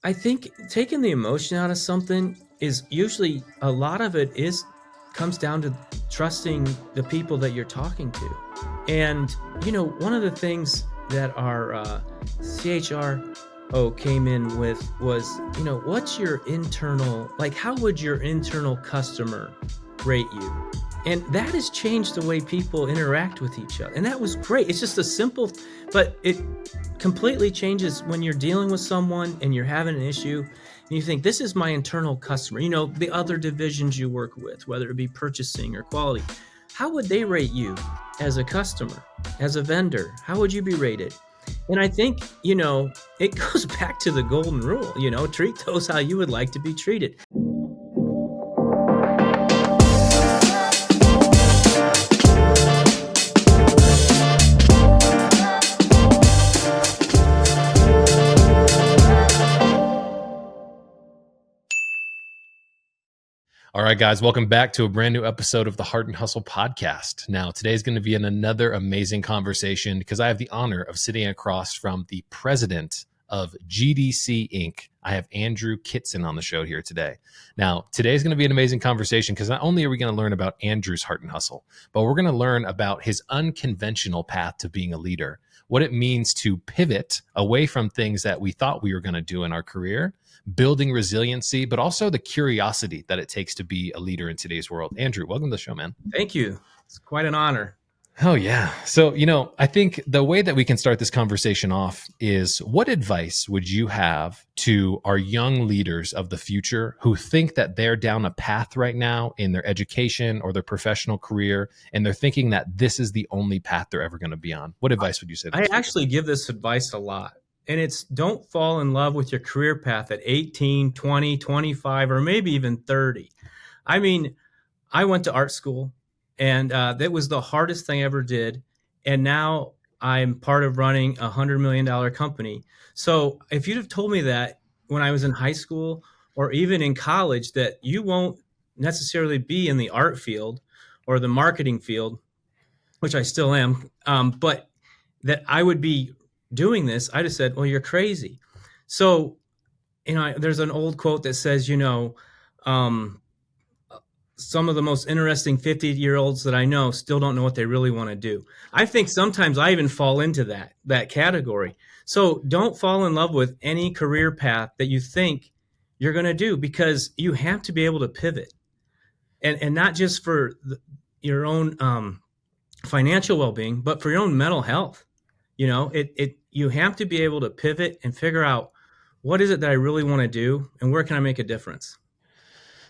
I think taking the emotion out of something is usually a lot of it is comes down to trusting the people that you're talking to. And one of the things that our CHRO came in with was, what's your internal, like, how would your internal customer rate you? And that has changed the way people interact with each other. And that was great. It's just a simple, but it completely changes when you're dealing with someone and you're having an issue and you think, this is my internal customer, the other divisions you work with, whether it be purchasing or quality. How would they rate you as a customer, as a vendor? How would you be rated? And I think, it goes back to the golden rule, treat those how you would like to be treated. All right, guys, welcome back to a brand new episode of the Hart Hustle Podcast. Now, today's going to be another amazing conversation because I have the honor of sitting across from the president of GDC Inc. I have Andrew Kitson on the show here today. Now, today's going to be an amazing conversation because not only are we going to learn about Andrew's Hart Hustle, but we're going to learn about his unconventional path to being a leader, what it means to pivot away from things that we thought we were going to do in our career, building resiliency, but also the curiosity that it takes to be a leader in today's world. Andrew, welcome to the show, man. Thank you. It's quite an honor. Oh, yeah. So, I think the way that we can start this conversation off is, what advice would you have to our young leaders of the future who think that they're down a path right now in their education or their professional career, and they're thinking that this is the only path they're ever going to be on? What advice would you say to I those actually give this advice a lot. And it's, don't fall in love with your career path at 18, 20, 25, or maybe even 30. I mean, I went to art school, and that was the hardest thing I ever did. And now I'm part of running a $100 million company. So if you'd have told me that when I was in high school or even in college, that you won't necessarily be in the art field or the marketing field, which I still am, but that I would be doing this, I just said, well, you're crazy. So, there's an old quote that says, some of the most interesting 50-year-olds that I know still don't know what they really want to do. I think sometimes I even fall into that category. So don't fall in love with any career path that you think you're going to do, because you have to be able to pivot, and not just for your own financial well-being, but for your own mental health. You have to be able to pivot and figure out, what is it that I really want to do and where can I make a difference?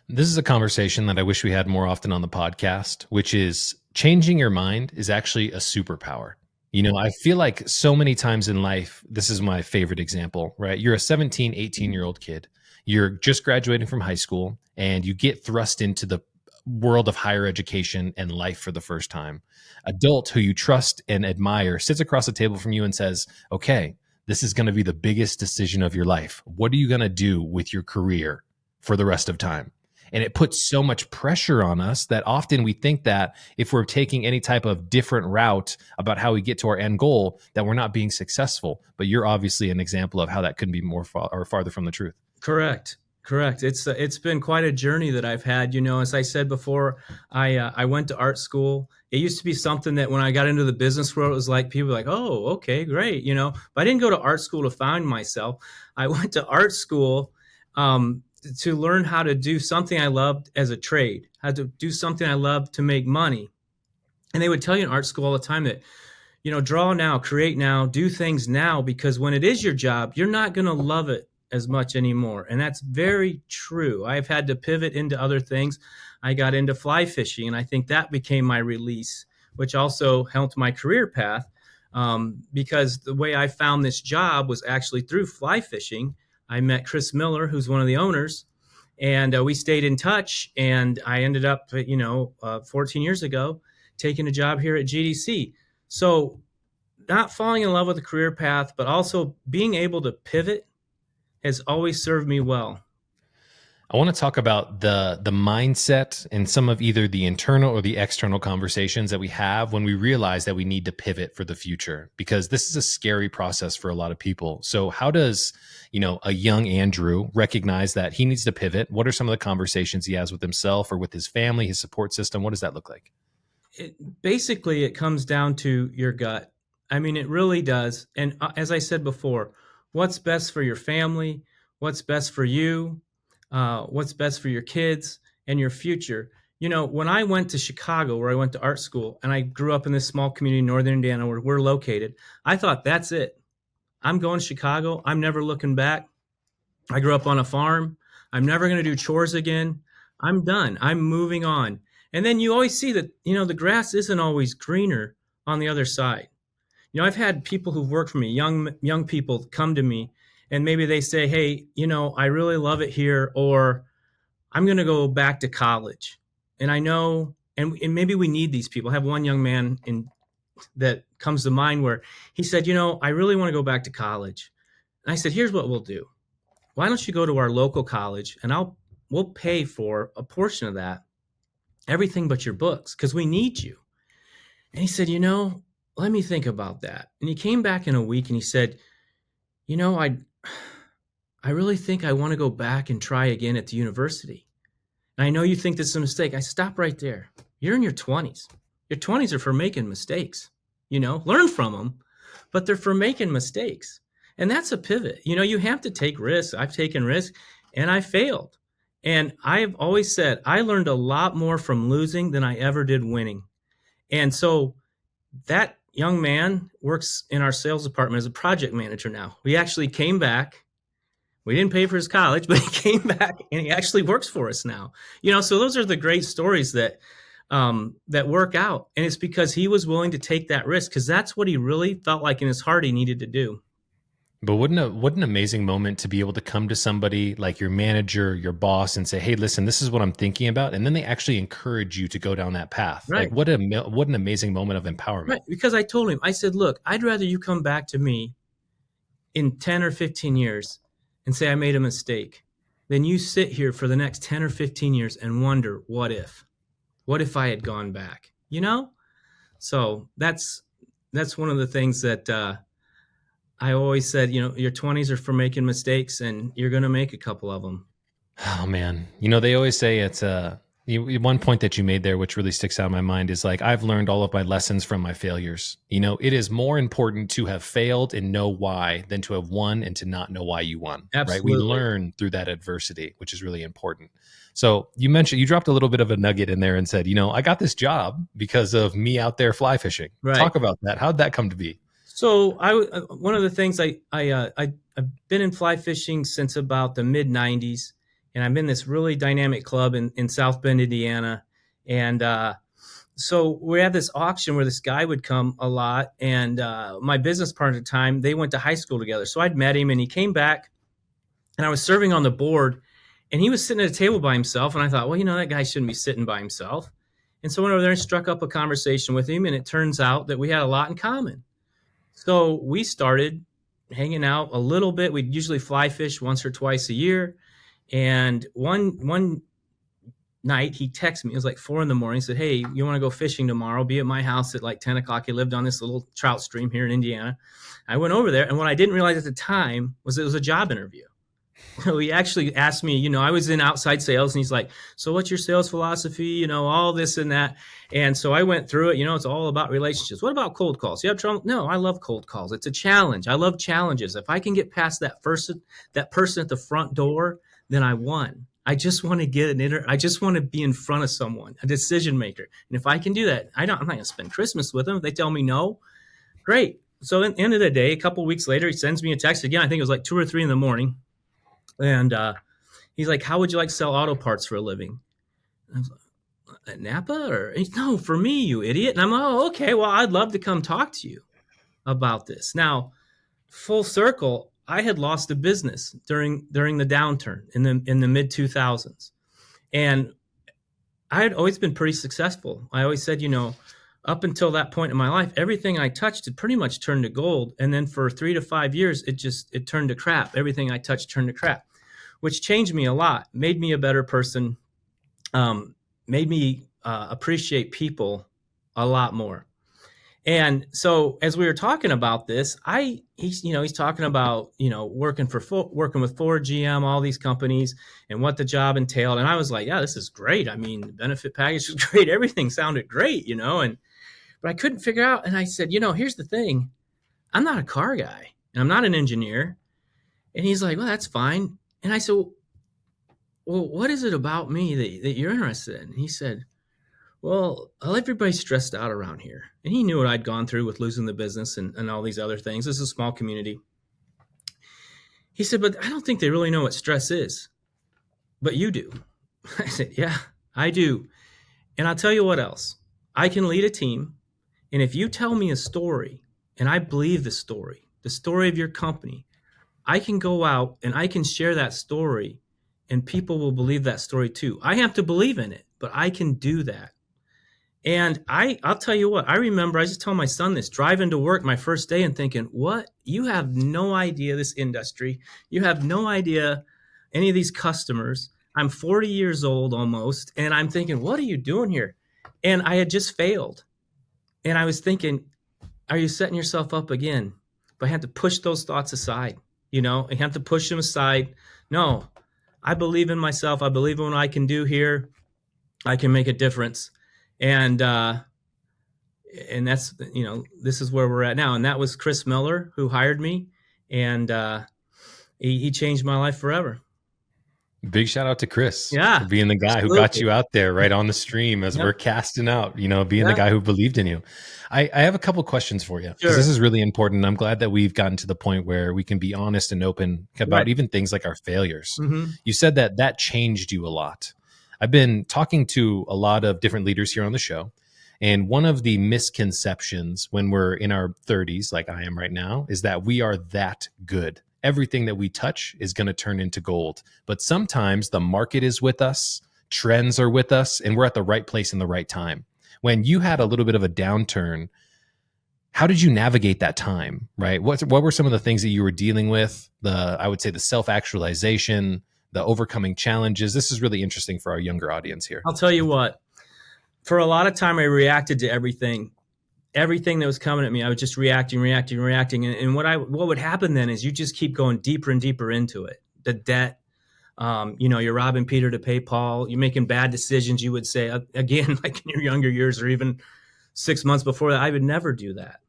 This is a conversation that I wish we had more often on the podcast, which is, changing your mind is actually a superpower. I feel like so many times in life, this is my favorite example, right? You're a 17, 18-year-old kid. You're just graduating from high school, and you get thrust into the world of higher education and life for the first time. Adult who you trust and admire sits across the table from you and says, okay, this is going to be the biggest decision of your life. What are you going to do with your career for the rest of time? And it puts so much pressure on us that often we think that if we're taking any type of different route about how we get to our end goal, that we're not being successful. But you're obviously an example of how that couldn't be more farther from the truth. Correct. It's been quite a journey that I've had. As I said before, I went to art school. It used to be something that when I got into the business world, it was like, people were like, oh, okay, great. But I didn't go to art school to find myself. I went to art school to learn how to do something I loved as a trade, how to do something I loved to make money. And they would tell you in art school all the time that, draw now, create now, do things now, because when it is your job, you're not going to love it as much anymore. And that's very true. I've had to pivot into other things. I got into fly fishing, and I think that became my release, which also helped my career path, because the way I found this job was actually through fly fishing. I met Chris Miller, who's one of the owners, and we stayed in touch. And I ended up, 14 years ago, taking a job here at GDC. So not falling in love with the career path, but also being able to pivot has always served me well. I want to talk about the mindset and some of either the internal or the external conversations that we have when we realize that we need to pivot for the future, because this is a scary process for a lot of people. So how does, a young Andrew recognize that he needs to pivot? What are some of the conversations he has with himself or with his family, his support system? What does that look like? Basically, it comes down to your gut. I mean, it really does. And as I said before, what's best for your family, what's best for you, what's best for your kids and your future. When I went to Chicago, where I went to art school, and I grew up in this small community in northern Indiana where we're located, I thought, that's it. I'm going to Chicago. I'm never looking back. I grew up on a farm. I'm never going to do chores again. I'm done. I'm moving on. And then you always see that, the grass isn't always greener on the other side. I've had people who've worked for me, young people come to me, and maybe they say, hey, I really love it here, or I'm going to go back to college. And I know, and maybe we need these people. I have one young man that comes to mind where he said, I really want to go back to college. And I said, here's what we'll do. Why don't you go to our local college, and we'll pay for a portion of that, everything but your books, because we need you. And he said, let me think about that. And he came back in a week and he said, I really think I want to go back and try again at the university. And I know you think this is a mistake. I stop right there. You're in your 20s. Your 20s are for making mistakes. Learn from them, but they're for making mistakes. And that's a pivot. You have to take risks. I've taken risks and I failed. And I've always said I learned a lot more from losing than I ever did winning. And so that young man works in our sales department as a project manager now. We actually came back. We didn't pay for his college, but he came back and he actually works for us now. So those are the great stories that work out. And it's because he was willing to take that risk, because that's what he really felt like in his heart he needed to do. But what an amazing moment to be able to come to somebody like your manager, your boss, and say, hey, listen, this is what I'm thinking about. And then they actually encourage you to go down that path. Right. Like what an amazing moment of empowerment. Right. Because I told him, I said, look, I'd rather you come back to me in 10 or 15 years and say I made a mistake than you sit here for the next 10 or 15 years and wonder, what if I had gone back, So that's one of the things that, I always said, your 20s are for making mistakes, and you're going to make a couple of them. Oh man. They always say it's one point that you made there, which really sticks out in my mind, is like, I've learned all of my lessons from my failures. It is more important to have failed and know why than to have won and to not know why you won. Absolutely. Right? We learn through that adversity, which is really important. So you dropped a little bit of a nugget in there and said, I got this job because of me out there fly fishing. Right. Talk about that. How'd that come to be? So one of the things I've been in fly fishing since about the mid 90s, and I'm in this really dynamic club in South Bend, Indiana. And so we had this auction where this guy would come a lot, and my business partner at the time, they went to high school together. So I'd met him, and he came back, and I was serving on the board, and he was sitting at a table by himself. And I thought, well, that guy shouldn't be sitting by himself. And so I went over there and struck up a conversation with him, and it turns out that we had a lot in common. So we started hanging out a little bit. We'd usually fly fish once or twice a year. And one night he texted me. It was like 4 a.m. He said, hey, you want to go fishing tomorrow? Be at my house at like 10 o'clock. He lived on this little trout stream here in Indiana. I went over there. And what I didn't realize at the time was it was a job interview. So he actually asked me, I was in outside sales, and he's like, so what's your sales philosophy? All this and that. And so I went through it. It's all about relationships. What about cold calls? You have trouble? No, I love cold calls. It's a challenge. I love challenges. If I can get past that person at the front door, then I won. I just want to get I just want to be in front of someone, a decision maker. And if I can do that, I'm not going to spend Christmas with them. If they tell me no, great. So at the end of the day, a couple of weeks later, he sends me a text again. I think it was like 2 or 3 a.m. And he's like, how would you like to sell auto parts for a living? And I was like, at Napa? Or no, for me, you idiot. And I'm like, oh, okay, well, I'd love to come talk to you about this. Now, full circle, I had lost a business during the downturn in the mid 2000s. And I had always been pretty successful. I always said, up until that point in my life, everything I touched had pretty much turned to gold. And then for 3 to 5 years, it turned to crap. Everything I touched turned to crap. which changed me a lot, made me a better person, made me appreciate people a lot more. And so as we were talking about this, he's talking about, working with Ford, GM, all these companies and what the job entailed. And I was like, yeah, this is great. I mean, the benefit package was great. Everything sounded great, but I couldn't figure out. And I said, here's the thing. I'm not a car guy and I'm not an engineer. And he's like, well, that's fine. And I said, well, what is it about me that you're interested in? And he said, well, everybody's stressed out around here. And he knew what I'd gone through with losing the business and all these other things. This is a small community. He said, but I don't think they really know what stress is. But you do. I said, yeah, I do. And I'll tell you what else. I can lead a team. And if you tell me a story and I believe the story of your company, I can go out and I can share that story and people will believe that story too. I have to believe in it, but I can do that. And I'll tell you what, I remember I just told my son this, driving to work my first day and thinking, what? You have no idea this industry. You have no idea any of these customers. I'm 40 years old almost. And I'm thinking, what are you doing here? And I had just failed. And I was thinking, are you setting yourself up again? But I had to push those thoughts aside. I have to push them aside. No, I believe in myself. I believe in what I can do here. I can make a difference. And that's, this is where we're at now. And that was Chris Miller who hired me. And he changed my life forever. Big shout out to Chris for being the guy who got you out there right on the stream as we're casting out, being the guy who believed in you. I have a couple questions for you because this is really important. I'm glad that we've gotten to the point where we can be honest and open about even things like our failures. Mm-hmm. You said that changed you a lot. I've been talking to a lot of different leaders here on the show. And one of the misconceptions when we're in our 30s, like I am right now, is that we are that good. Everything that we touch is going to turn into gold. But sometimes the market is with us, trends are with us, and we're at the right place in the right time. When you had a little bit of a downturn, how did you navigate that time, right? What were some of the things that you were dealing with? I would say the self-actualization, the overcoming challenges. This is really interesting for our younger audience here. I'll tell you what, for a lot of time, I reacted to everything that was coming at me. I was just reacting. And what would happen then is you just keep going deeper and deeper into it. The debt, you're robbing Peter to pay Paul. You're making bad decisions. You would say, again, like in your younger years or even 6 months before that, I would never do that.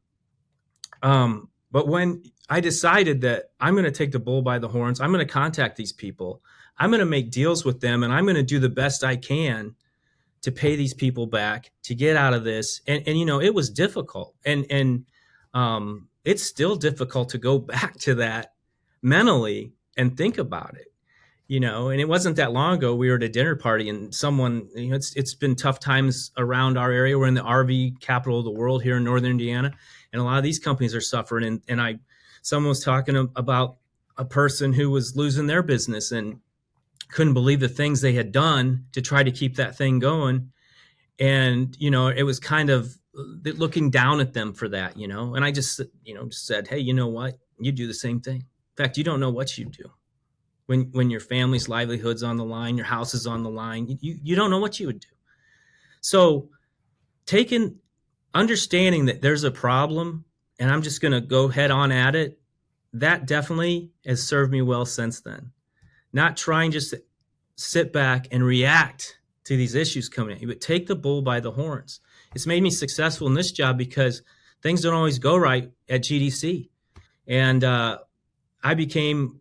But when I decided that I'm going to take the bull by the horns, I'm going to contact these people, I'm going to make deals with them, and I'm going to do the best I can to pay these people back, to get out of this. And it was difficult. And it's still difficult to go back to that mentally and think about it, and it wasn't that long ago. We were at a dinner party and someone, it's been tough times around our area. We're in the RV capital of the world here in Northern Indiana. And a lot of these companies are suffering. And someone was talking about a person who was losing their business and couldn't believe the things they had done to try to keep that thing going. And, it was kind of looking down at them for that, and I just said, hey, you know what? You do the same thing. In fact, you don't know what you do when your family's livelihood's on the line, your house is on the line, you don't know what you would do. So understanding that there's a problem and I'm just going to go head on at it, that definitely has served me well since then. Not trying just to sit back and react to these issues coming at you, but take the bull by the horns. It's made me successful in this job because things don't always go right at GDC. And I became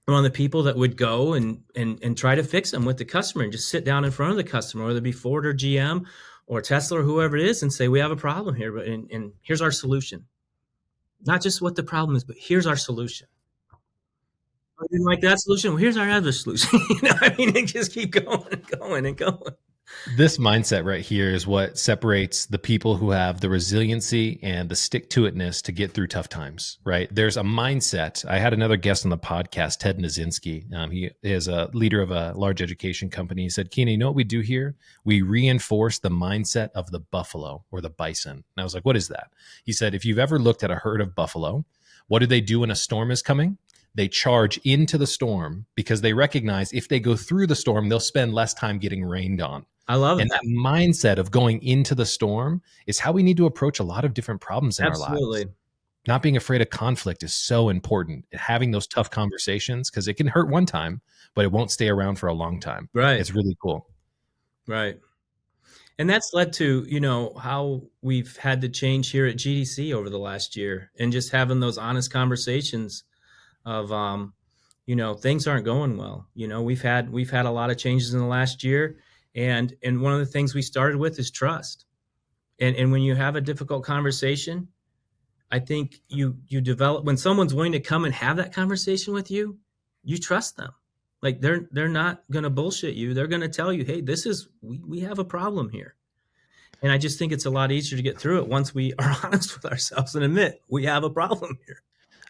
one of the people that would go and try to fix them with the customer and just sit down in front of the customer, whether it be Ford or GM or Tesla or whoever it is, and say, we have a problem here, and here's our solution. Not just what the problem is, but here's our solution. I didn't like that solution. Well, here's our other solution. It just keep going and going and going. This mindset right here is what separates the people who have the resiliency and the stick-to-itness to get through tough times, right? There's a mindset. I had another guest on the podcast, Ted Nazinski. He is a leader of a large education company. He said, Keena, you know what we do here? We reinforce the mindset of the buffalo or the bison. And I was like, what is that? He said, if you've ever looked at a herd of buffalo, what do they do when a storm is coming? they charge into the storm because they recognize if they go through the storm, they'll spend less time getting rained on. I love And that. that mindset of going into the storm is how we need to approach a lot of different problems in our lives. Absolutely. Not being afraid of conflict is so important. Having those tough conversations, because it can hurt one time, but it won't stay around for a long time. Right. It's really cool. Right. And that's led to, how we've had to change here at GDC over the last year, and just having those honest conversations of, things aren't going well. We've had a lot of changes in the last year. And one of the things we started with is trust. And when you have a difficult conversation, I think you develop, when someone's willing to come and have that conversation with you, you trust them. Like they're not going to bullshit you. They're going to tell you, hey, we have a problem here. And I just think it's a lot easier to get through it once we are honest with ourselves and admit we have a problem here.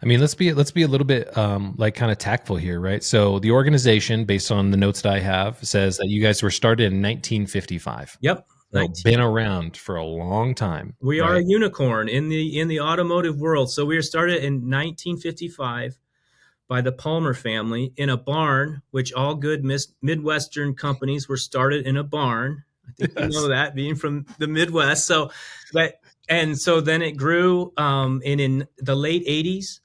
I mean, let's be a little bit like kind of tactful here, right? So the organization, based on the notes that I have, says that you guys were started in 1955. Yep. So been around for a long time. We are a unicorn in the automotive world. So we were started in 1955 by the Palmer family in a barn, which all good Midwestern companies were started in a barn. I think you know that, being from the Midwest. So then it grew, and in the late 80s,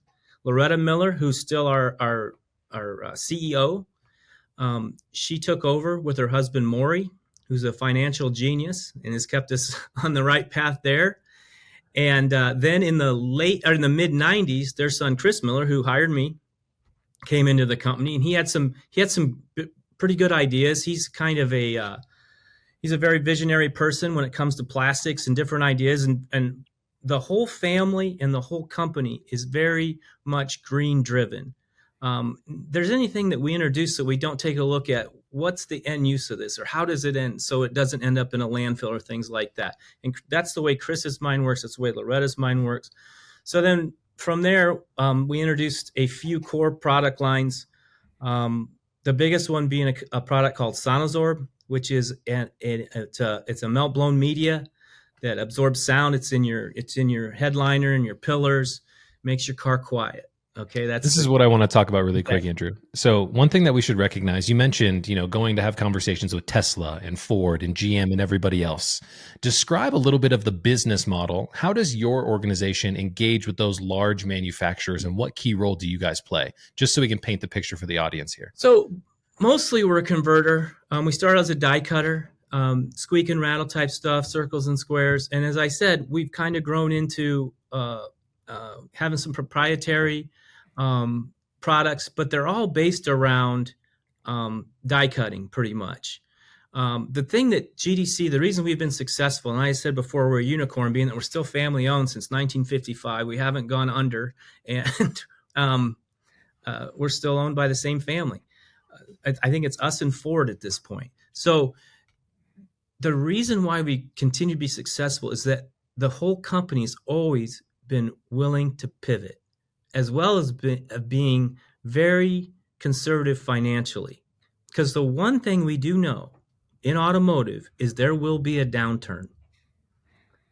Loretta Miller, who's still our CEO, she took over with her husband Maury, who's a financial genius and has kept us on the right path there. And then in the mid 90s, their son Chris Miller, who hired me, came into the company, and he had some pretty good ideas. He's kind of he's a very visionary person when it comes to plastics and different ideas. And the whole family and the whole company is very much green driven. There's anything that we introduce that we don't take a look at what's the end use of this, or how does it end, so it doesn't end up in a landfill or things like that. And that's the way Chris's mind works. That's the way Loretta's mind works. So then from there, we introduced a few core product lines. The biggest one being a product called Sonazorb, which is it's a melt blown media that absorbs sound. It's in your headliner and your pillars, makes your car quiet. Okay, this is what I want to talk about really quick, Andrew. So one thing that we should recognize, you mentioned, going to have conversations with Tesla and Ford and GM and everybody else. Describe a little bit of the business model. How does your organization engage with those large manufacturers, and what key role do you guys play? Just so we can paint the picture for the audience here. So mostly we're a converter. We started as a die cutter, squeak and rattle type stuff, circles and squares. And as I said, we've kind of grown into having some proprietary products, but they're all based around die cutting pretty much. The thing that GDC, the reason we've been successful, and I said before, we're a unicorn, being that we're still family owned since 1955. We haven't gone under, and we're still owned by the same family. I think it's us and Ford at this point. So the reason why we continue to be successful is that the whole company's always been willing to pivot, as well as being very conservative financially. Because the one thing we do know in automotive is there will be a downturn.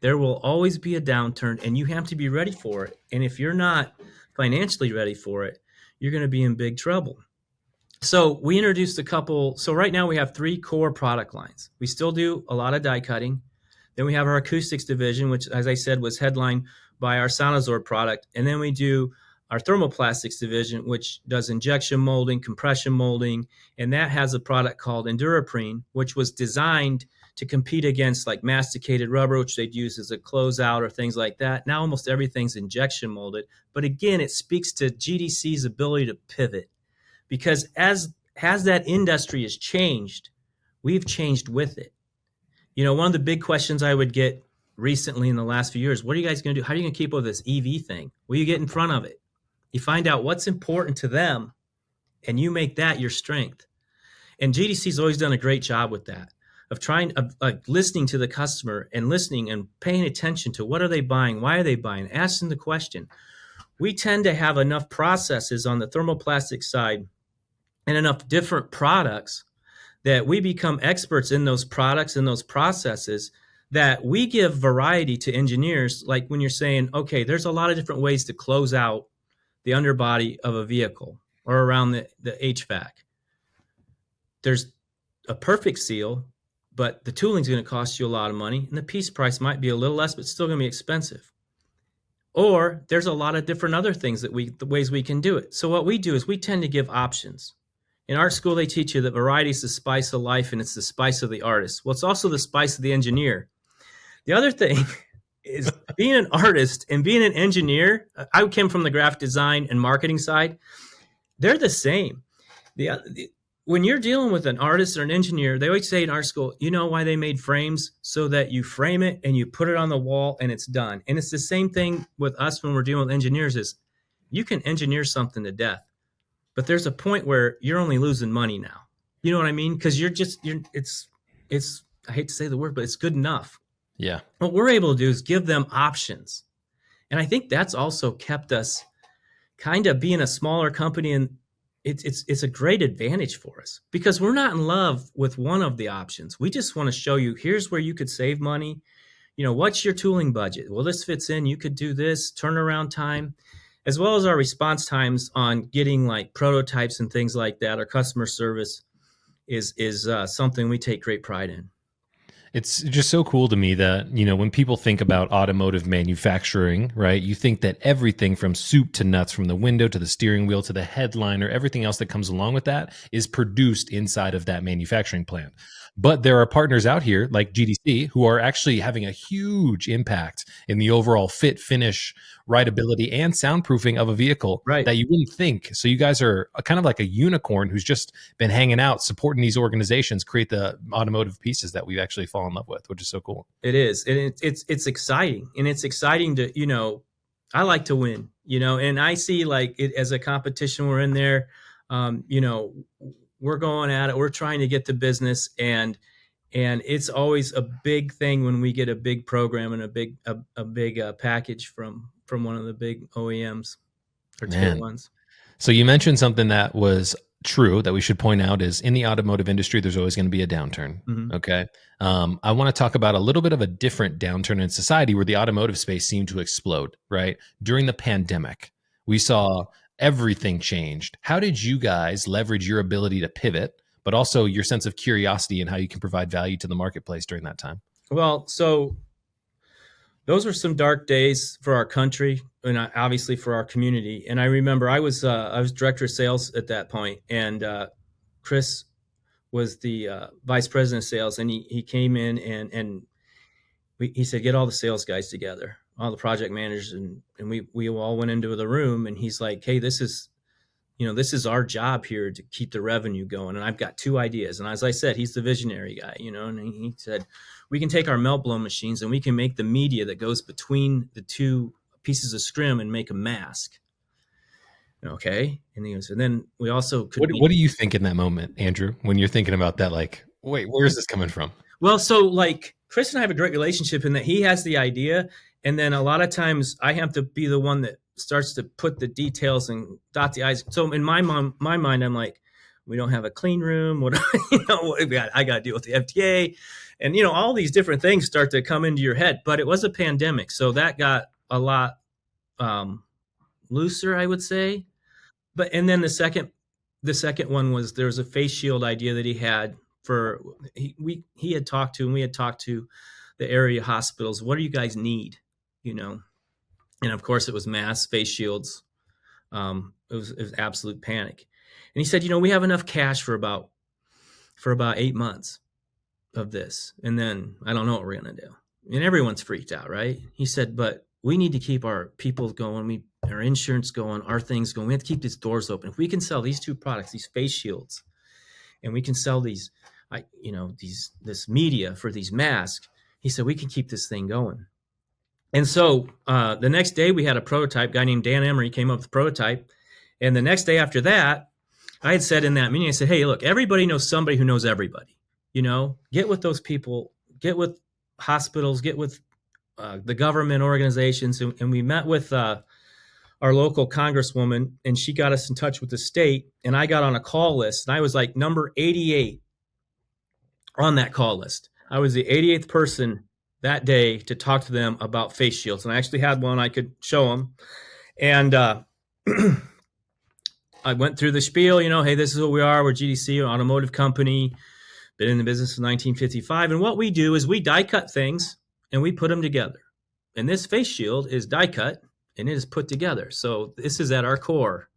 There will always be a downturn, and you have to be ready for it. And if you're not financially ready for it, you're going to be in big trouble. So we introduced a couple. So right now we have 3 core product lines. We still do a lot of die cutting. Then we have our acoustics division, which, as I said, was headlined by our Sonazorb product. And then we do our thermoplastics division, which does injection molding, compression molding, and that has a product called Enduraprene, which was designed to compete against like masticated rubber, which they'd use as a closeout or things like that. Now almost everything's injection molded. But again, it speaks to GDC's ability to pivot, because as that industry has changed, we've changed with it. One of the big questions I would get recently in the last few years, what are you guys going to do? How are you going to keep up with this EV thing? Well, you get in front of it. You find out what's important to them, and you make that your strength. And GDC's always done a great job with that, of listening to the customer and listening and paying attention to what are they buying, why are they buying, asking the question. We tend to have enough processes on the thermoplastic side and enough different products that we become experts in those products and those processes, that we give variety to engineers. Like when you're saying, okay, there's a lot of different ways to close out the underbody of a vehicle or around the HVAC. There's a perfect seal, but the tooling's going to cost you a lot of money, and the piece price might be a little less, but still going to be expensive. Or there's a lot of different other things the ways we can do it. So what we do is we tend to give options. In art school, they teach you that variety is the spice of life, and it's the spice of the artist. Well, it's also the spice of the engineer. The other thing is being an artist and being an engineer. I came from the graphic design and marketing side. They're the same. When you're dealing with an artist or an engineer, they always say in art school, you know why they made frames? So that you frame it and you put it on the wall and it's done. And it's the same thing with us when we're dealing with engineers is you can engineer something to death, but there's a point where you're only losing money now. You know what I mean? Because it's I hate to say the word, but it's good enough. Yeah. What we're able to do is give them options. And I think that's also kept us kind of being a smaller company, and it's a great advantage for us because we're not in love with one of the options. We just want to show you, here's where you could save money. You know, what's your tooling budget? Well, this fits in. You could do this, turnaround time, as well as our response times on getting like prototypes and things like that. Our customer service is something we take great pride in. It's just so cool to me that, when people think about automotive manufacturing, right, you think that everything from soup to nuts, from the window to the steering wheel to the headliner, everything else that comes along with that is produced inside of that manufacturing plant. But there are partners out here like GDC who are actually having a huge impact in the overall fit, finish, rideability, and soundproofing of a vehicle Right. that you wouldn't think. So you guys are kind of like a unicorn who's just been hanging out, supporting these organizations, create the automotive pieces that we've actually fallen in love with, which is so cool. It is. And it's exciting. And it's exciting to, I like to win, and I see like it as a competition. We're in there, we're going at it. We're trying to get the business, and it's always a big thing when we get a big program and a big package from one of the big OEMs or tier ones. So you mentioned something that was true that we should point out is in the automotive industry, there's always going to be a downturn. Mm-hmm. Okay. I want to talk about a little bit of a different downturn in society where the automotive space seemed to explode, right? During the pandemic, we saw everything changed. How did you guys leverage your ability to pivot, but also your sense of curiosity and how you can provide value to the marketplace during that time? Well, so those were some dark days for our country and obviously for our community. And I remember I was director of sales at that point, and Chris was the vice president of sales, and he came in and he said, get all the sales guys together, all the project managers, and we all went into the room, and he's like, hey, this is our job here to keep the revenue going. And I've got two ideas. And as I said, he's the visionary guy, and he said, we can take our melt blown machines and we can make the media that goes between the two pieces of scrim and make a mask. Okay. And he goes, and then we also could. What do you think in that moment, Andrew, when you're thinking about that? Like, wait, where is this coming from? Well, so like Chris and I have a great relationship in that he has the idea. And then a lot of times I have to be the one that starts to put the details and dot the I's. So in my mind, I'm like, we don't have a clean room. I got to deal with the FDA, and all these different things start to come into your head. But it was a pandemic, so that got a lot looser, I would say. And then the second one was there was a face shield idea that he had for he had talked to, and we had talked to the area hospitals. What do you guys need? And of course, it was mass face shields. It was absolute panic. And he said, we have enough cash for about 8 months of this. And then I don't know what we're going to do. And everyone's freaked out, right? He said, but we need to keep our people going. Our insurance going, our things going. We have to keep these doors open. If we can sell these two products, these face shields, and we can sell this media for these masks, he said, we can keep this thing going. And so the next day we had a prototype. Guy named Dan Emery came up with a prototype. And the next day after that, I had said in that meeting, I said, hey, look, everybody knows somebody who knows everybody. Get with those people, get with hospitals, get with the government organizations. And we met with our local congresswoman, and she got us in touch with the state. And I got on a call list, and I was like number 88 on that call list. I was the 88th person that day to talk to them about face shields. And I actually had one I could show them. And I went through the spiel, hey, this is what we are. We're GDC, an automotive company, been in the business since 1955. And what we do is we die cut things and we put them together. And this face shield is die cut and it is put together. So this is at our core.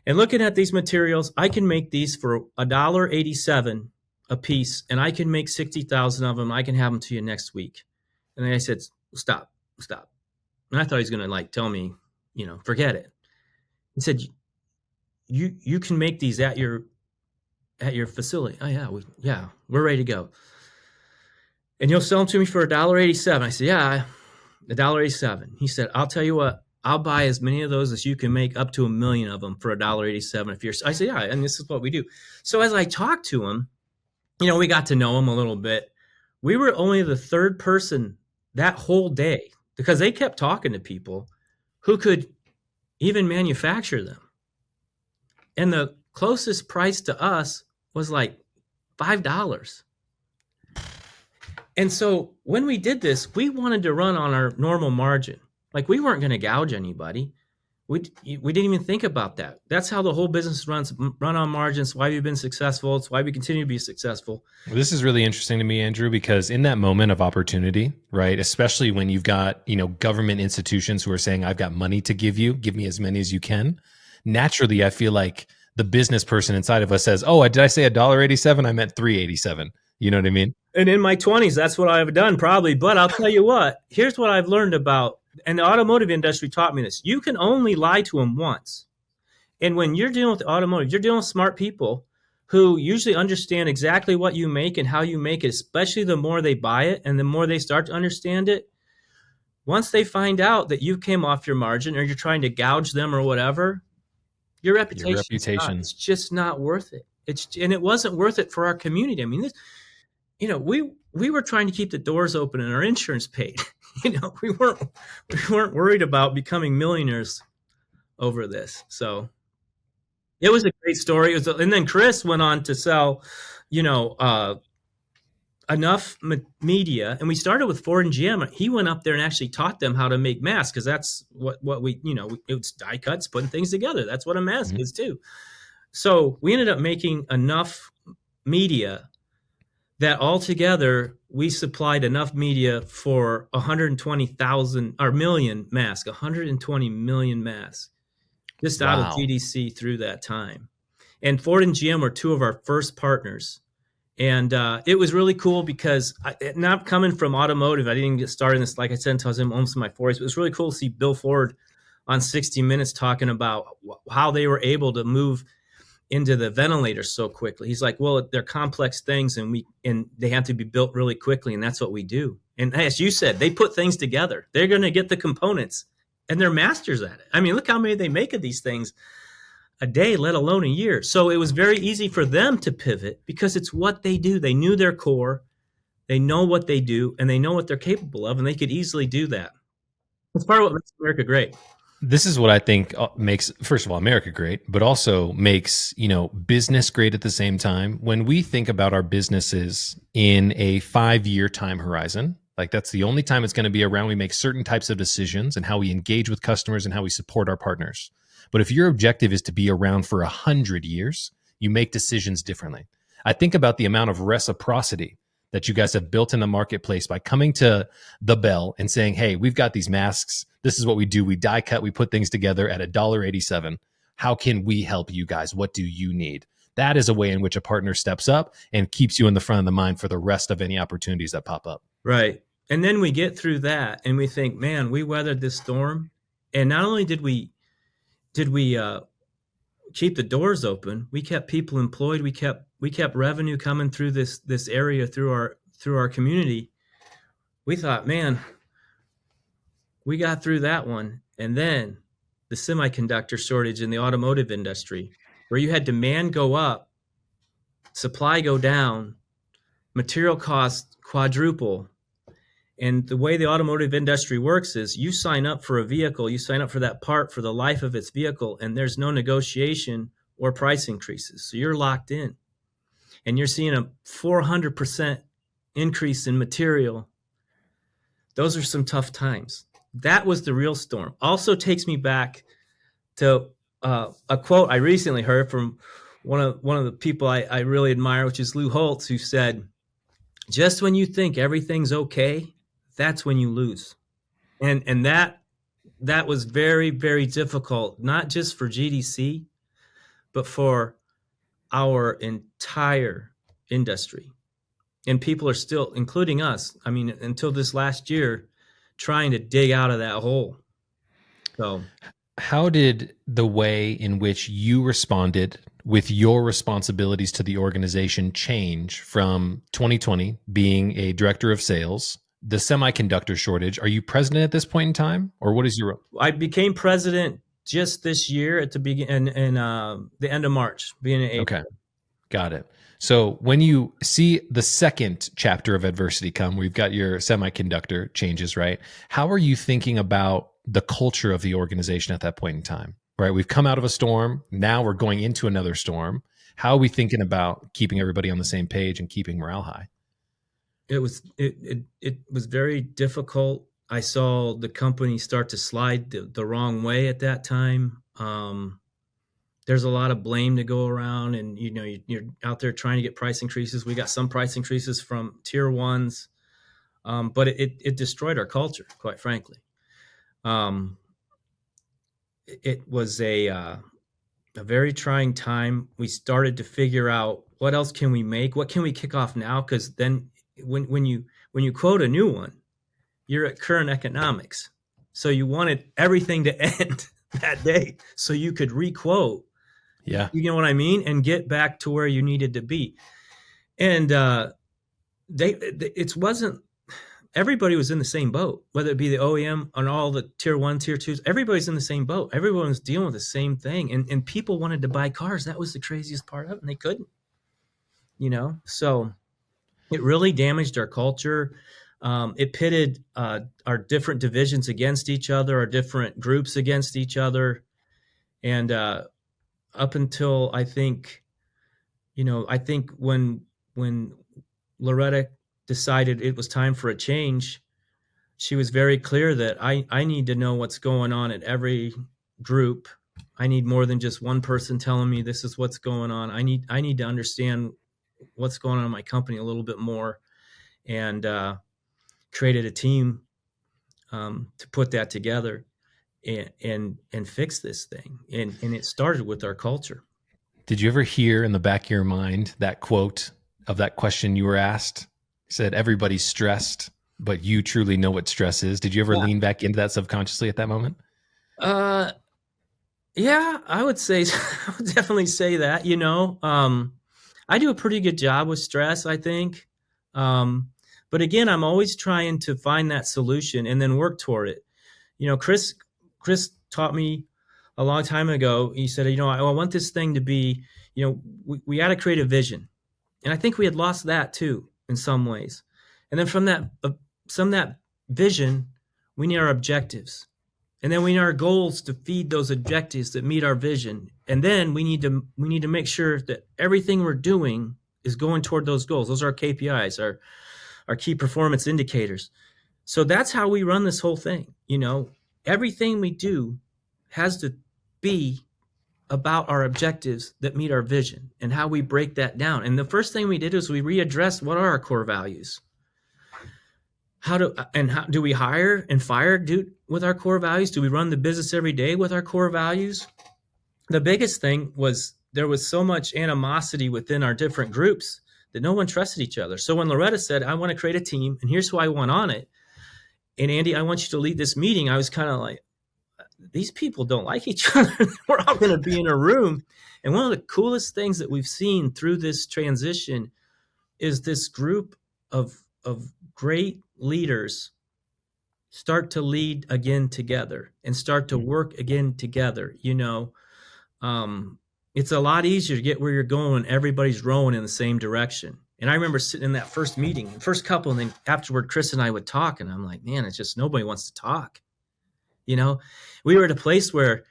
And looking at these materials, I can make these for $1.87 a piece, and I can make 60,000 of them. I can have them to you next week. And I said, stop. And I thought he was going to tell me, forget it. He said, you can make these at your facility. Oh yeah, we're ready to go. And you'll sell them to me for $1.87. I said, yeah, $1.87. He said, I'll tell you what, I'll buy as many of those as you can make, up to 1 million of them for $1.87. If you're, I said, yeah, and this is what we do. So as I talked to him, we got to know him a little bit. We were only the third person that whole day because they kept talking to people who could even manufacture them. And the closest price to us was like $5. And so when we did this, we wanted to run on our normal margin. Like we weren't going to gouge anybody. We didn't even think about that. That's how the whole business run on margins. Why we've been successful. It's why we continue to be successful. This is really interesting to me, Andrew, because in that moment of opportunity, right, especially when you've got, government institutions who are saying, I've got money to give me as many as you can. Naturally, I feel like the business person inside of us says, oh, did I say $1.87? I meant $3.87. You know what I mean? And in my 20s, that's what I've done probably. But I'll tell you what, here's what I've learned about, and the automotive industry taught me this. You can only lie to them once. And when you're dealing with automotive, you're dealing with smart people who usually understand exactly what you make and how you make it, especially the more they buy it and the more they start to understand it. Once they find out that you came off your margin or you're trying to gouge them or whatever, your reputation. It's just not worth it. And it wasn't worth it for our community. I mean, we were trying to keep the doors open and our insurance paid. We weren't worried about becoming millionaires over this. So it was a great story. And then Chris went on to sell, enough media, and we started with Ford and GM. He went up there and actually taught them how to make masks, because that's what we, it's die cuts, putting things together. That's what a mask is too. So we ended up making enough media that altogether we supplied enough media for 120,000 or million masks, 120 million masks, just out of GDC through that time. And Ford and GM were two of our first partners. And it was really cool because not coming from automotive, I didn't get started in this, like I said, until I was almost in my 40s. But it was really cool to see Bill Ford on 60 Minutes talking about how they were able to move into the ventilators so quickly. He's like, well, they're complex things and they have to be built really quickly. And that's what we do. And as you said, they put things together. They're going to get the components and they're masters at it. I mean, look how many they make of these things a day, let alone a year. So it was very easy for them to pivot because it's what they do. They knew their core, they know what they do, and they know what they're capable of, and they could easily do that. It's part of what makes America great. This is what I think makes, first of all, America great, but also makes, business great at the same time. When we think about our businesses in a 5-year time horizon, like that's the only time it's going to be around, we make certain types of decisions and how we engage with customers and how we support our partners. But if your objective is to be around for 100 years, you make decisions differently. I think about the amount of reciprocity that you guys have built in the marketplace by coming to the Bell and saying, hey, we've got these masks. This is what we do. We die cut. We put things together at $1.87. How can we help you guys? What do you need? That is a way in which a partner steps up and keeps you in the front of the mind for the rest of any opportunities that pop up. Right. And then we get through that and we think, man, we weathered this storm. And not only did we keep the doors open, we kept people employed. We kept revenue coming through this area, through our community. We thought, man, we got through that one. And then the semiconductor shortage in the automotive industry, where you had demand go up, supply go down, material costs quadruple. And the way the automotive industry works is you sign up for a vehicle, you sign up for that part for the life of its vehicle, and there's no negotiation or price increases. So you're locked in. And you're seeing a 400% increase in material. Those are some tough times. That was the real storm. Also takes me back So a quote I recently heard from one of the people I really admire, which is Lou Holtz, who said, "Just when you think everything's okay, that's when you lose." And that was very, very difficult, not just for GDC, but for our entire industry. And people are still, including us, I mean, until this last year, trying to dig out of that hole. So How did the way in which you responded with your responsibilities to the organization change from 2020 being a director of sales, the semiconductor shortage? Are you president at this point in time, or what is your role? I became president just this year at the begin in the end of March, beginning of Okay, April. got it. So when you see the second chapter of adversity come, we've got your semiconductor changes, right? How are you thinking about the culture of the organization at that point in time? Right, we've come out of a storm. Now we're going into another storm. How are we thinking about keeping everybody on the same page and keeping morale high? It was very difficult. I saw the company start to slide the wrong way at that time. There's a lot of blame to go around, and you're out there trying to get price increases. We got some price increases from tier ones, but it destroyed our culture, quite frankly. Um, it was a very trying time. We started to figure out what else can we make, what can we kick off now, because then when you quote a new one, you're at current economics, so you wanted everything to end that day so you could requote. Yeah. You know what I mean? And get back to where you needed to be. And it wasn't, everybody was in the same boat, whether it be the OEM and all the tier one, tier twos. Everybody's in the same boat. Everyone was dealing with the same thing. And people wanted to buy cars. That was the craziest part of it. And they couldn't, So it really damaged our culture. It pitted our different divisions against each other, our different groups against each other. And up until I think when Loretta decided it was time for a change, she was very clear that I need to know what's going on at every group. I need more than just one person telling me this is what's going on. I need to understand what's going on in my company a little bit more, and created a team to put that together and fix this thing. And it started with our culture. Did you ever hear in the back of your mind that quote of that question you were asked? You said, everybody's stressed, but you truly know what stress is. Did you ever lean back into that subconsciously at that moment? Uh, yeah, I would say, I would definitely say that, I do a pretty good job with stress, I think. But again, I'm always trying to find that solution and then work toward it. Chris taught me a long time ago. He said, I want this thing to be, we got to create a vision. And I think we had lost that too, in some ways. And then from that vision, we need our objectives. And then we need our goals to feed those objectives that meet our vision. And then we need to make sure that everything we're doing is going toward those goals. Those are our KPIs, our key performance indicators. So that's how we run this whole thing. Everything we do has to be about our objectives that meet our vision and how we break that down. And the first thing we did is we readdressed what are our core values. How do we hire and fire with our core values? Do we run the business every day with our core values? The biggest thing was there was so much animosity within our different groups that no one trusted each other. So when Loretta said, I want to create a team and here's who I want on it, and Andy, I want you to lead this meeting, I was kind of like, these people don't like each other. We're all going to be in a room. And one of the coolest things that we've seen through this transition is this group of great leaders start to lead again together and start to work again together. It's a lot easier to get where you're going when everybody's rowing in the same direction. And I remember sitting in that first meeting, first couple, and then afterward, Chris and I would talk, and I'm like, man, it's just nobody wants to talk. We were at a place where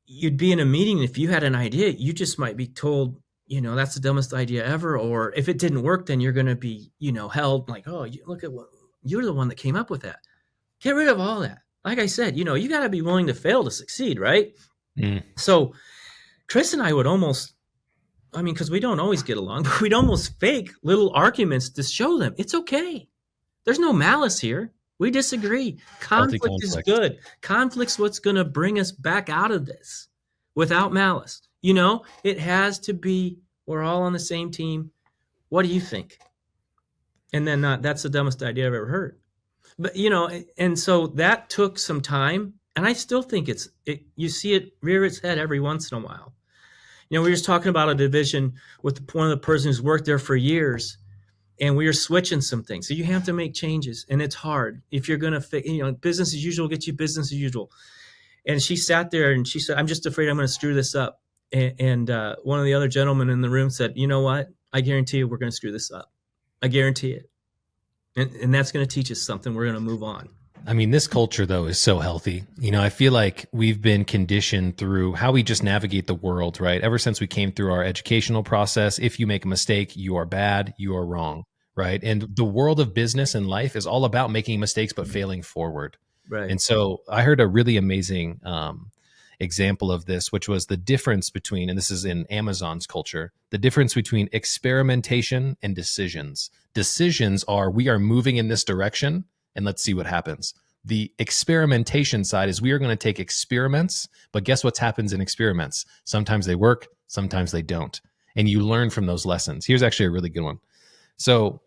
you'd be in a meeting, and if you had an idea, you just might be told, that's the dumbest idea ever. Or if it didn't work, then you're going to be, held like, oh, look at what you're the one that came up with that. Get rid of all that. like I said, you got to be willing to fail to succeed, right? Mm. So Chris and I would almost, because we don't always get along, but we'd almost fake little arguments to show them it's okay. There's no malice here. We disagree. Healthy Conflict is conflict. good. Conflict's what's going to bring us back out of this without malice. It has to be, we're all on the same team. What do you think? And then that's the dumbest idea I've ever heard. But, and so that took some time. And I still think you see it rear its head every once in a while. We were just talking about a division with one of the persons who's worked there for years, and we are switching some things. So you have to make changes, and it's hard. If you're going to business as usual gets you business as usual. And she sat there and she said, I'm just afraid I'm going to screw this up. And one of the other gentlemen in the room said, you know what? I guarantee you we're going to screw this up. I guarantee it. And that's going to teach us something. We're going to move on. I mean, this culture, though, is so healthy. I feel like we've been conditioned through how we just navigate the world, right? Ever since we came through our educational process, if you make a mistake, you are bad, you are wrong, right? And the world of business and life is all about making mistakes, but failing forward. Right. And so I heard a really amazing example of this, which was the difference between, and this is in Amazon's culture, the difference between experimentation and decisions. Decisions are, we are moving in this direction, and let's see what happens. The experimentation side is we are going to take experiments, but guess what happens in experiments? Sometimes they work, sometimes they don't. And you learn from those lessons. Here's actually a really good one. So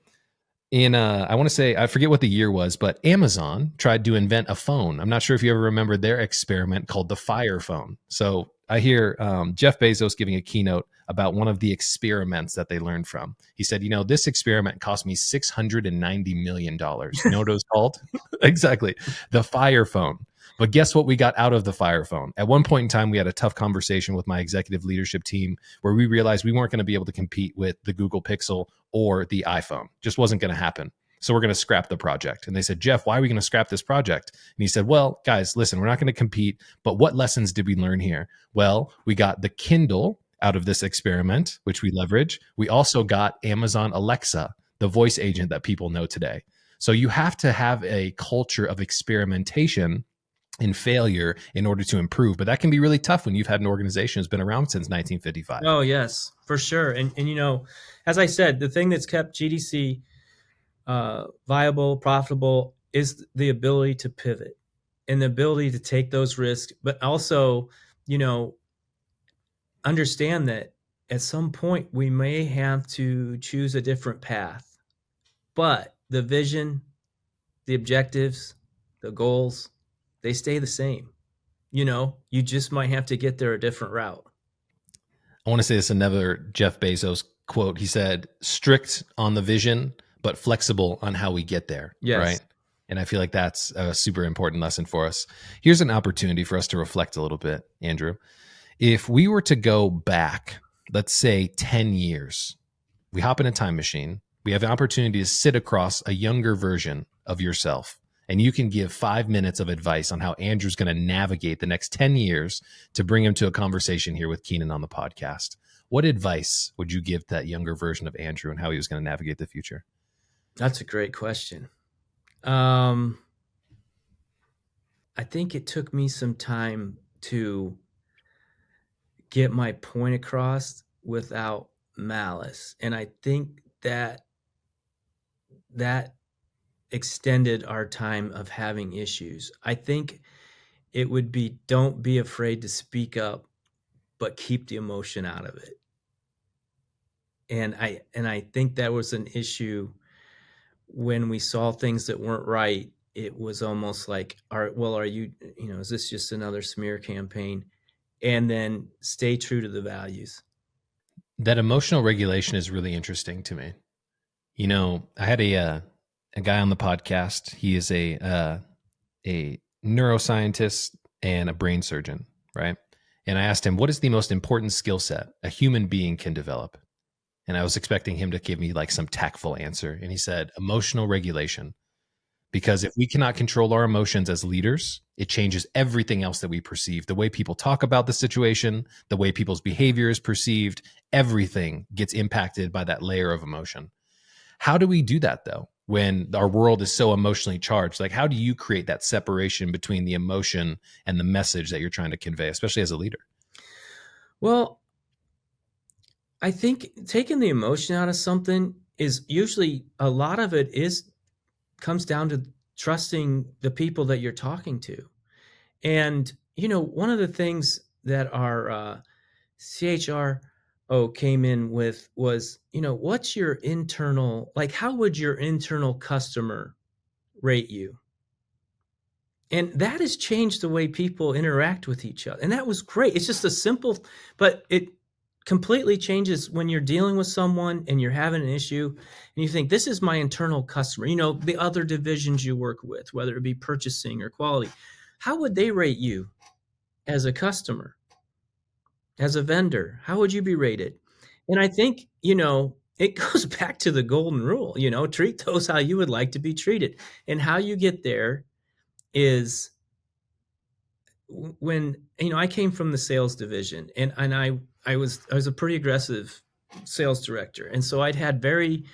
I want to say, I forget what the year was, but Amazon tried to invent a phone. I'm not sure if you ever remember their experiment called the Fire Phone. So I hear Jeff Bezos giving a keynote about one of the experiments that they learned from. He said, this experiment cost me $690 million. You know what it was called? Exactly. The Fire Phone. But guess what we got out of the Fire Phone? At one point in time, we had a tough conversation with my executive leadership team where we realized we weren't going to be able to compete with the Google Pixel or the iPhone. Just wasn't going to happen. So we're going to scrap the project. And they said, Jeff, why are we going to scrap this project? And he said, well, guys, listen, we're not going to compete, but what lessons did we learn here? Well, we got the Kindle out of this experiment, which we leverage. We also got Amazon Alexa, the voice agent that people know today. So you have to have a culture of experimentation and failure in order to improve. But that can be really tough when you've had an organization that's been around since 1955. Oh, yes, for sure. And as I said, the thing that's kept GDC viable, profitable is the ability to pivot and the ability to take those risks, but also, understand that at some point we may have to choose a different path, but the vision, the objectives, the goals, they stay the same. You just might have to get there a different route. I want to say this another Jeff Bezos quote. He said, strict on the vision, but flexible on how we get there. Yes. Right. And I feel like that's a super important lesson for us. Here's an opportunity for us to reflect a little bit, Andrew. If we were to go back, let's say 10 years, we hop in a time machine, we have an opportunity to sit across a younger version of yourself. And you can give 5 minutes of advice on how Andrew's going to navigate the next 10 years to bring him to a conversation here with Keenan on the podcast. What advice would you give that younger version of Andrew and how he was going to navigate the future? That's a great question. I think it took me some time to get my point across without malice. And I think that extended our time of having issues. I think it would be, don't be afraid to speak up, but keep the emotion out of it. And I think that was an issue when we saw things that weren't right. It was almost like, are you, is this just another smear campaign? And then stay true to the values. That emotional regulation is really interesting to me. I had a guy on the podcast. He is a neuroscientist and a brain surgeon, right? And I asked him, what is the most important skill set a human being can develop? And I was expecting him to give me like some tactful answer. And he said, emotional regulation. Because if we cannot control our emotions as leaders, it changes everything else that we perceive. The way people talk about the situation, the way people's behavior is perceived, everything gets impacted by that layer of emotion. How do we do that though? when our world is so emotionally charged? Like, how do you create that separation between the emotion and the message that you're trying to convey, especially as a leader? Well, I think taking the emotion out of something is usually a lot of it is comes down to trusting the people that you're talking to. And, one of the things that our CHRO came in with was, what's your internal, like, how would your internal customer rate you? And that has changed the way people interact with each other. And that was great. It's just a simple, but it completely changes when you're dealing with someone and you're having an issue and you think, this is my internal customer, the other divisions you work with, whether it be purchasing or quality. How would they rate you as a customer, as a vendor? How would you be rated? And I think, it goes back to the golden rule, treat those how you would like to be treated. And how you get there is when I came from the sales division, and I was a pretty aggressive sales director, and so I'd had very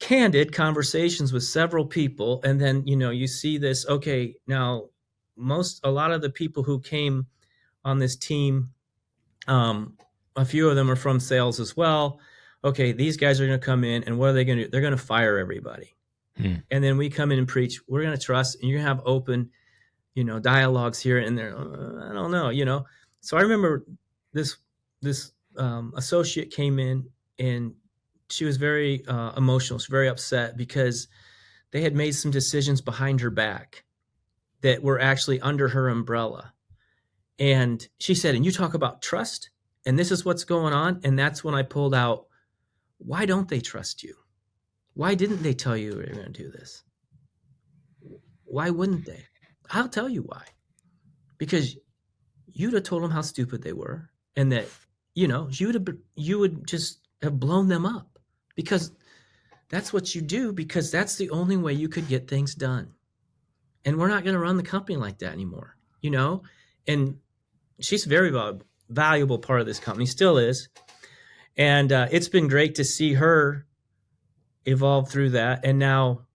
candid conversations with several people, and then you see this. Okay, now a lot of the people who came on this team, a few of them are from sales as well. Okay, these guys are going to come in, and what are they going to do? They're going to fire everybody. And then we come in and preach, we're going to trust, and you're going to have open dialogues here and there. I don't know. So I remember this associate came in, and she was very emotional. She was very upset because they had made some decisions behind her back that were actually under her umbrella. And she said, and you talk about trust, and this is what's going on. And that's when I pulled out, why don't they trust you? Why didn't they tell you they were going to do this? Why wouldn't they? I'll tell you why. Because you'd have told them how stupid they were, and that you would just have blown them up, because that's what you do, because that's the only way you could get things done. And we're not going to run the company like that anymore. And she's a very valuable part of this company, still is. And it's been great to see her evolve through that and now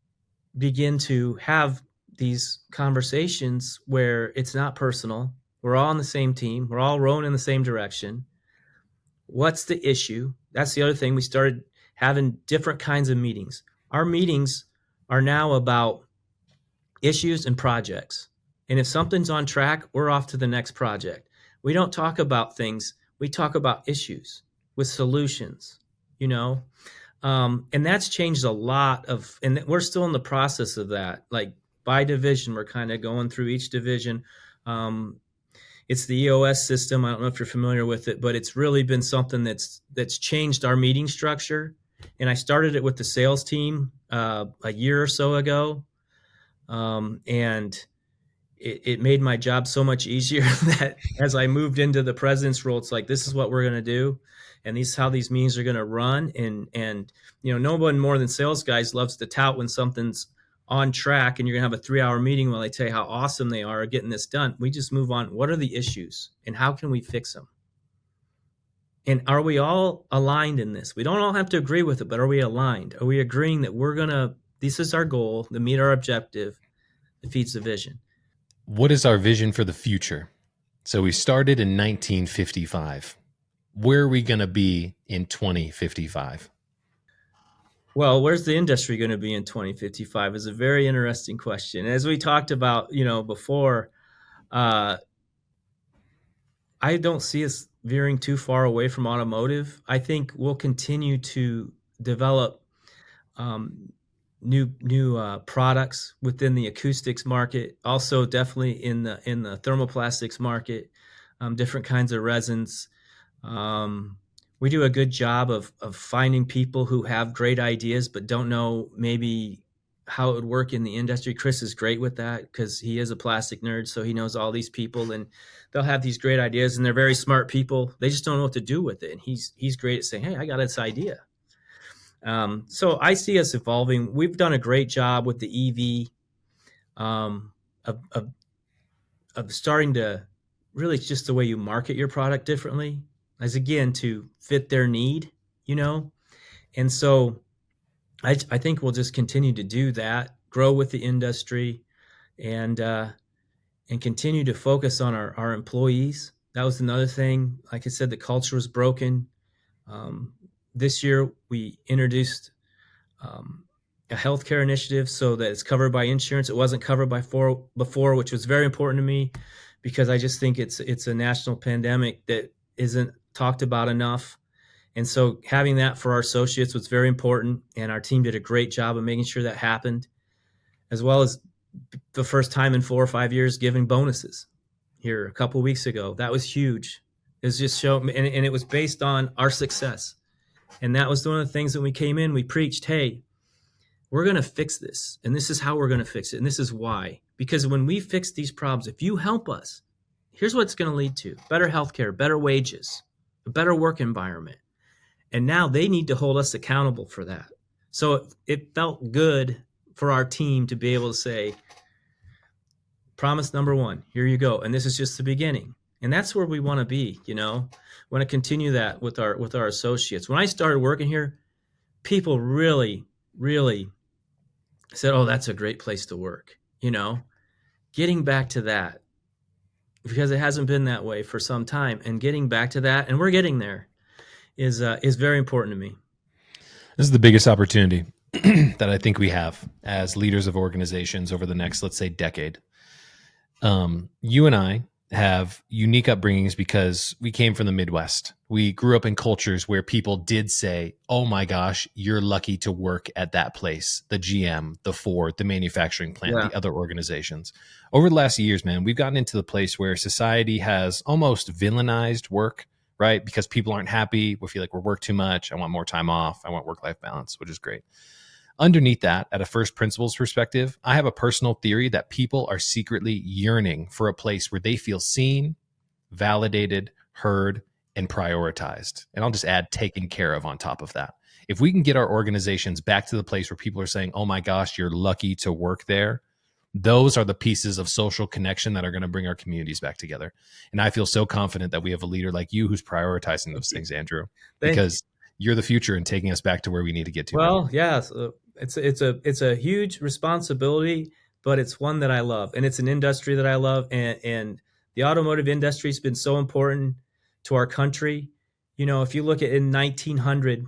begin to have these conversations where it's not personal. We're all on the same team. We're all rowing in the same direction. What's the issue? That's the other thing. We started having different kinds of meetings. Our meetings are now about issues and projects. And if something's on track, we're off to the next project. We don't talk about things. We talk about issues with solutions, and that's changed a lot and we're still in the process of that. Like, by division, we're kind of going through each division. It's the EOS system. I don't know if you're familiar with it, but it's really been something that's changed our meeting structure. And I started it with the sales team a year or so ago, and it made my job so much easier that as I moved into the president's role, it's like, this is what we're going to do, and this is how these meetings are going to run. And no one more than sales guys loves to tout when something's on track and you're going to have a 3-hour meeting while they tell you how awesome they are at getting this done. We just move on. What are the issues and how can we fix them? And are we all aligned in this? We don't all have to agree with it, but are we aligned? Are we agreeing that this is our goal, to meet our objective, that feeds the vision? What is our vision for the future? So we started in 1955. Where are we going to be in 2055? Well, where's the industry going to be in 2055 is a very interesting question. As we talked about, before, I don't see us veering too far away from automotive. I think we'll continue to develop new products within the acoustics market. Also, definitely in the thermoplastics market, different kinds of resins. We do a good job of finding people who have great ideas but don't know maybe how it would work in the industry. Chris is great with that because he is a plastic nerd, so he knows all these people, and they'll have these great ideas, and they're very smart people. They just don't know what to do with it, and he's great at saying, hey, I got this idea. So I see us evolving. We've done a great job with the EV, of starting to really, it's just the way you market your product differently, as again, to fit their need, And so I think we'll just continue to do that, grow with the industry, and continue to focus on our employees. That was another thing. Like I said, the culture was broken. Um, this year, we introduced um, a healthcare initiative so that it's covered by insurance. It wasn't covered by before, which was very important to me because I just think it's a national pandemic that isn't talked about enough. And so having that for our associates was very important, and our team did a great job of making sure that happened, as well as the first time in 4 or 5 years giving bonuses here a couple of weeks ago. That was huge. It's just show, and it was based on our success. And that was one of the things that when we came in, we preached, hey, we're going to fix this. And this is how we're going to fix it. And this is why. Because when we fix these problems, if you help us, here's what it's going to lead to: better healthcare, better wages, a better work environment. And now they need to hold us accountable for that. So it felt good for our team to be able to say, promise number one, here you go. And this is just the beginning. And that's where we want to be, you know. We want to continue that with our associates. When I started working here, people really, really said, oh, that's a great place to work. You know, getting back to that, because it hasn't been that way for some time, and getting back to that, and we're getting there, is very important to me. This is the biggest opportunity that I think we have as leaders of organizations over the next, let's say, decade. You and I have unique upbringings because we came from the Midwest. We grew up in cultures where people did say, oh my gosh, you're lucky to work at that place, the GM, the Ford, the manufacturing plant, Yeah. the other organizations. Over the last years, man, we've gotten into the place where society has almost villainized work, right? Because people aren't happy. We feel like we're work too much. I want more time off. I want work-life balance, which is great. Underneath that, at a first principles perspective, I have a personal theory that people are secretly yearning for a place where they feel seen, validated, heard, and prioritized. And I'll just add taken care of on top of that. If we can get our organizations back to the place where people are saying, oh my gosh, you're lucky to work there, those are the pieces of social connection that are going to bring our communities back together. And I feel so confident that we have a leader like you who's prioritizing those things, Andrew, Thank you. because you're the future and taking us back to where we need to get to, man. Well, yeah, so it's a huge responsibility, but it's one that I love, and it's an industry that I love, and the automotive industry has been so important to our country. You know, if you look at in 1900,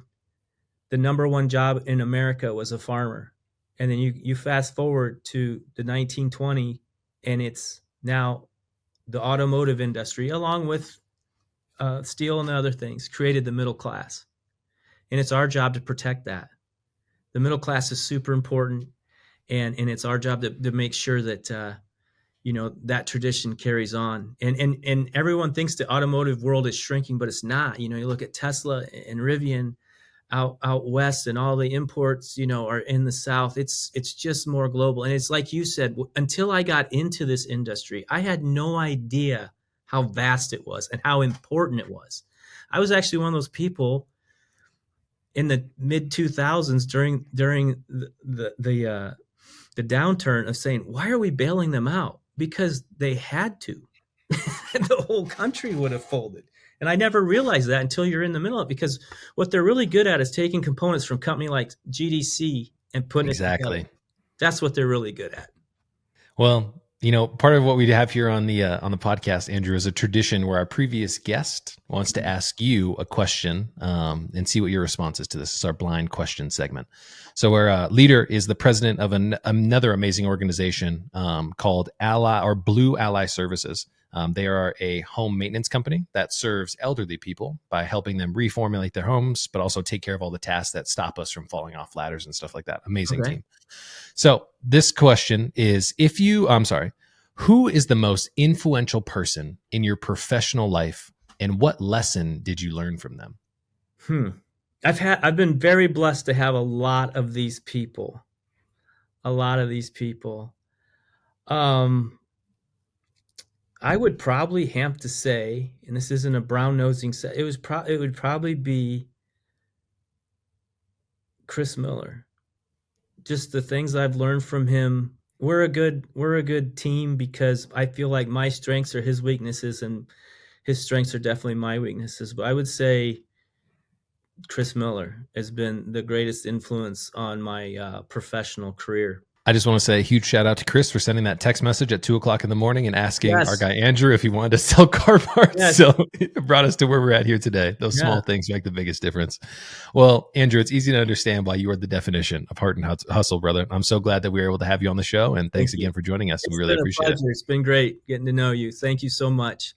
the number one job in America was a farmer, and then you fast forward to the 1920, and it's now the automotive industry, along with steel and other things, created the middle class, and it's our job to protect that. The middle class is super important, and it's our job to make sure that you know, that tradition carries on. And everyone thinks the automotive world is shrinking, but it's not. You know, you look at Tesla and Rivian out west, and all the imports, you know, are in the South. It's just more global. And it's like you said, until I got into this industry, I had no idea how vast it was and how important it was. I was actually one of those people in the mid 2000s during the downturn of saying, why are we bailing them out? Because they had to. The whole country would have folded. And I never realized that until you're in the middle of it, because what they're really good at is taking components from a company like GDC and putting it Exactly. together. That's what they're really good at. Well, you know, part of what we have here on the podcast, Andrew, is a tradition where our previous guest wants to ask you a question and see what your response is to this. This is our blind question segment. So, our leader is the president of another amazing organization called Blue Ally Services. They are a home maintenance company that serves elderly people by helping them reformulate their homes, but also take care of all the tasks that stop us from falling off ladders and stuff like that. Amazing Okay. team. So this question is, who is the most influential person in your professional life, and what lesson did you learn from them? I've been very blessed to have a lot of these people. A lot of these people. I would probably have to say, and this isn't a brown nosing set, it would probably be Chris Miller. Just the things I've learned from him. We're a good team because I feel like my strengths are his weaknesses and his strengths are definitely my weaknesses. But I would say Chris Miller has been the greatest influence on my professional career. I just want to say a huge shout out to Chris for sending that text message at 2:00 in the morning and asking our Yes, guy Andrew if he wanted to sell car parts. yes, So it brought us to where we're at here today. Those yeah. small things make the biggest difference. Well, Andrew, it's easy to understand why you are the definition of heart and hustle, brother. I'm so glad that we were able to have you on the show. And Thank thanks you. again for joining us. We It's really been a appreciate it. pleasure. It's been great getting to know you. Thank you so much.